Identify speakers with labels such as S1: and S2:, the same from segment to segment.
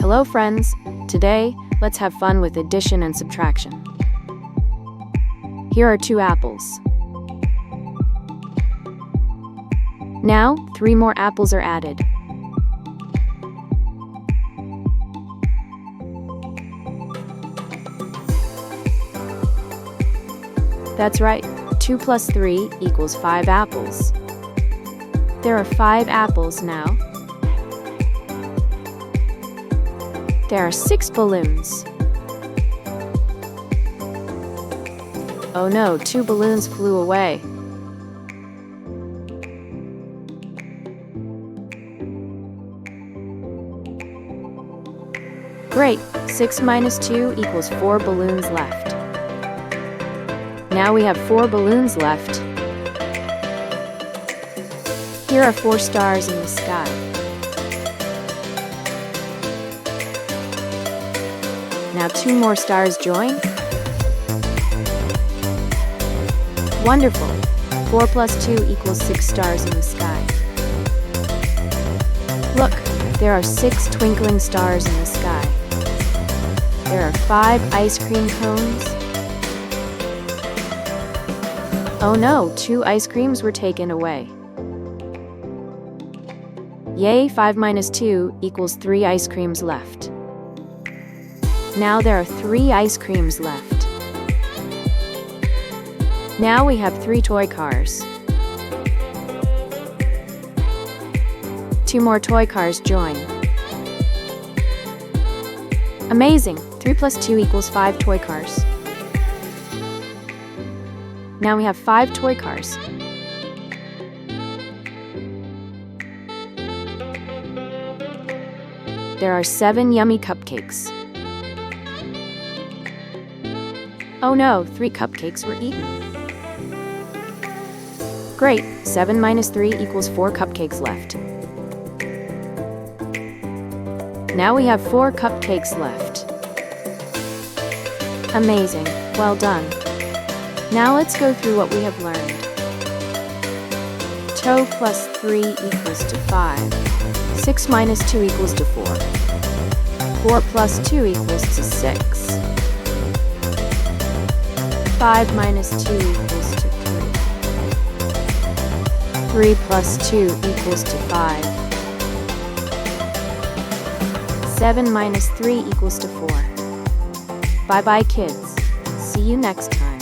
S1: Hello friends! Today, let's have fun with addition and subtraction. Here are 2 apples. Now, 3 more apples are added. That's right, 2 plus 3 equals 5 apples. There are 5 apples now. There are 6 balloons. Oh no, 2 balloons flew away. Great, 6 minus 2 equals 4 balloons left. Now we have 4 balloons left. Here are 4 stars in the sky. Now 2 more stars join. Wonderful! 4 plus 2 equals 6 stars in the sky. Look, there are 6 twinkling stars in the sky. There are 5 ice cream cones. Oh no, 2 ice creams were taken away. Yay, 5 minus 2 equals 3 ice creams left. Now there are 3 ice creams left. Now we have 3 toy cars. 2 more toy cars join. Amazing! 3 plus 2 equals 5 toy cars. Now we have 5 toy cars. There are 7 yummy cupcakes. Oh no, 3 cupcakes were eaten. Great, 7 minus 3 equals 4 cupcakes left. Now we have 4 cupcakes left. Amazing, well done. Now let's go through what we have learned. 2 plus 3 equals to 5. 6 minus 2 equals to 4. 4 plus 2 equals to 6. 5 minus 2 equals to 3. 3 plus 2 equals to 5. 7 minus 3 equals to 4. Bye-bye kids. See you next time.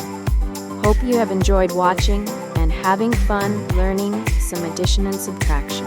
S1: Hope you have enjoyed watching and having fun learning some addition and subtraction.